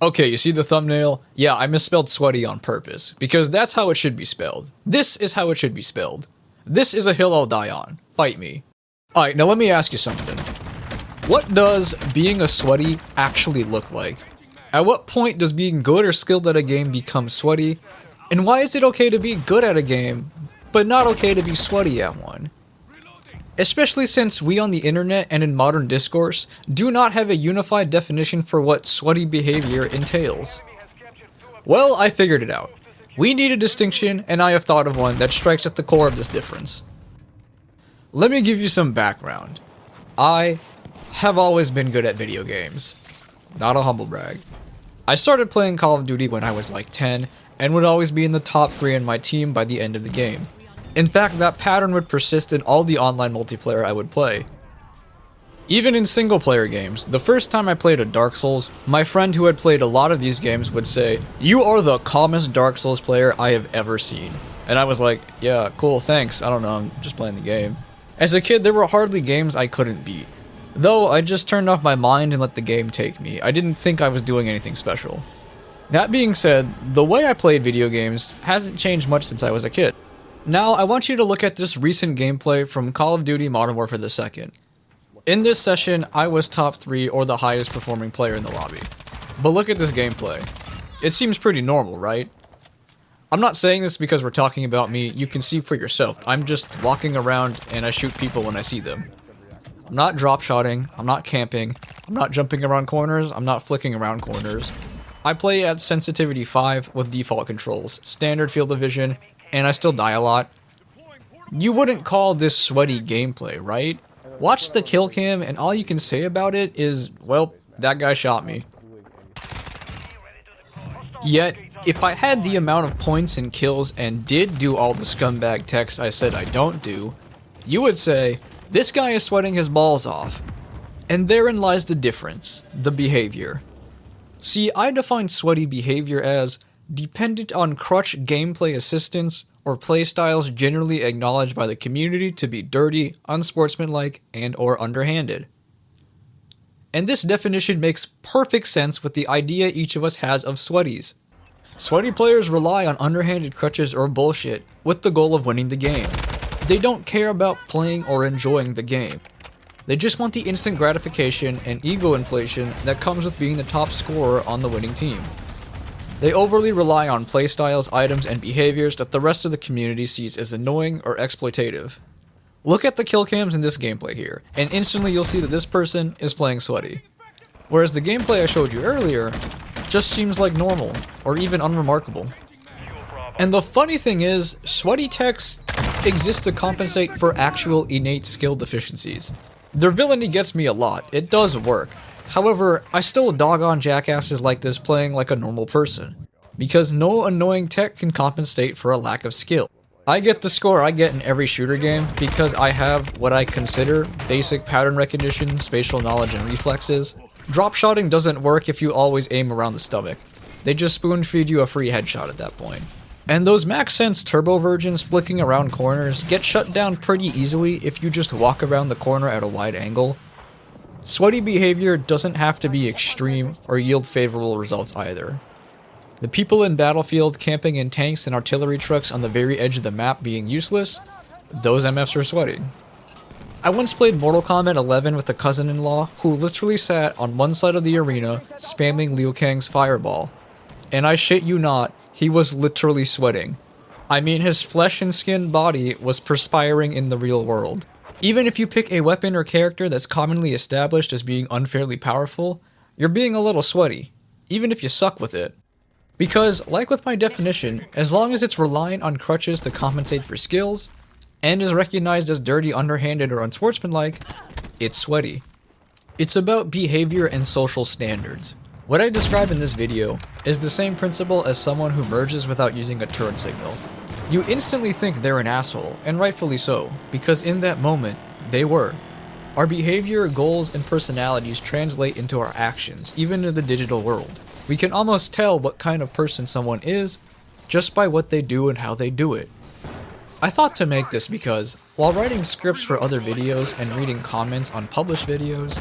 Okay, you see the thumbnail? Yeah, I misspelled sweaty on purpose, because that's how it should be spelled. This is how it should be spelled. This is a hill I'll die on. Fight me. Alright, now let me ask you something. What does being a sweaty actually look like? At what point does being good or skilled at a game become sweaty? And why is it okay to be good at a game, but not okay to be sweaty at one? Especially since we on the internet and in modern discourse do not have a unified definition for what sweaty behavior entails. Well, I figured it out. We need a distinction, and I have thought of one that strikes at the core of this difference. Let me give you some background. I have always been good at video games. Not a humble brag. I started playing Call of Duty when I was like 10, and would always be in the top 3 in my team by the end of the game. In fact, that pattern would persist in all the online multiplayer I would play. Even in single player games, the first time I played a Dark Souls, my friend who had played a lot of these games would say, "You are the calmest Dark Souls player I have ever seen." And I was like, yeah, cool, thanks, I don't know, I'm just playing the game. As a kid, there were hardly games I couldn't beat. Though, I just turned off my mind and let the game take me. I didn't think I was doing anything special. That being said, the way I played video games hasn't changed much since I was a kid. Now, I want you to look at this recent gameplay from Call of Duty Modern Warfare 2. In this session, I was top 3 or the highest performing player in the lobby. But look at this gameplay. It seems pretty normal, right? I'm not saying this because we're talking about me, you can see for yourself. I'm just walking around and I shoot people when I see them. I'm not drop-shotting, I'm not camping, I'm not jumping around corners, I'm not flicking around corners. I play at sensitivity 5 with default controls, standard field of vision, and I still die a lot. You wouldn't call this sweaty gameplay, right? Watch the kill cam and all you can say about it is, well, that guy shot me. Yet, if I had the amount of points and kills and did do all the scumbag texts I said I don't do, you would say, this guy is sweating his balls off. And therein lies the difference, the behavior. See, I define sweaty behavior as dependent on crutch gameplay assistance or playstyles generally acknowledged by the community to be dirty, unsportsmanlike, and or underhanded. And this definition makes perfect sense with the idea each of us has of sweaties. Sweaty players rely on underhanded crutches or bullshit with the goal of winning the game. They don't care about playing or enjoying the game. They just want the instant gratification and ego inflation that comes with being the top scorer on the winning team. They overly rely on playstyles, items, and behaviors that the rest of the community sees as annoying or exploitative. Look at the kill cams in this gameplay here, and instantly you'll see that this person is playing sweaty. Whereas the gameplay I showed you earlier just seems like normal, or even unremarkable. And the funny thing is, sweaty techs exist to compensate for actual innate skill deficiencies. Their villainy gets me a lot, it does work. However, I still dog on jackasses like this playing like a normal person, because no annoying tech can compensate for a lack of skill. I get the score I get in every shooter game because I have what I consider basic pattern recognition, spatial knowledge, and reflexes. Drop-shotting doesn't work if you always aim around the stomach. They just spoon-feed you a free headshot at that point. And those max sense turbo virgins flicking around corners get shut down pretty easily if you just walk around the corner at a wide angle. Sweaty behavior doesn't have to be extreme or yield favorable results either. The people in Battlefield camping in tanks and artillery trucks on the very edge of the map being useless, those MFs are sweaty. I once played Mortal Kombat 11 with a cousin-in-law who literally sat on one side of the arena spamming Liu Kang's fireball. And I shit you not, he was literally sweating. I mean, his flesh and skin body was perspiring in the real world. Even if you pick a weapon or character that's commonly established as being unfairly powerful, you're being a little sweaty, even if you suck with it. Because, like with my definition, as long as it's reliant on crutches to compensate for skills, and is recognized as dirty, underhanded, or unsportsmanlike, it's sweaty. It's about behavior and social standards. What I describe in this video is the same principle as someone who merges without using a turn signal. You instantly think they're an asshole, and rightfully so, because in that moment, they were. Our behavior, goals, and personalities translate into our actions, even in the digital world. We can almost tell what kind of person someone is, just by what they do and how they do it. I thought to make this because, while writing scripts for other videos and reading comments on published videos,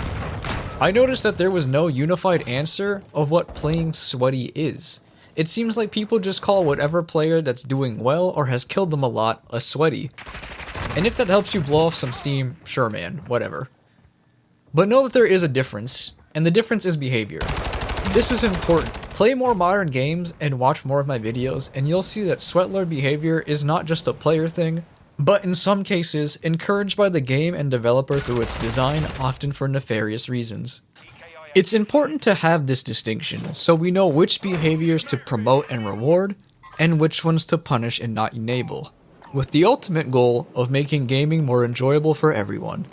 I noticed that there was no unified answer of what playing Swetty is. It seems like people just call whatever player that's doing well or has killed them a lot a Swetty. And if that helps you blow off some steam, sure man, whatever. But know that there is a difference, and the difference is behavior. This is important. Play more modern games and watch more of my videos, and you'll see that sweatlord behavior is not just a player thing, but in some cases, encouraged by the game and developer through its design, often for nefarious reasons. It's important to have this distinction, so we know which behaviors to promote and reward, and which ones to punish and not enable, with the ultimate goal of making gaming more enjoyable for everyone.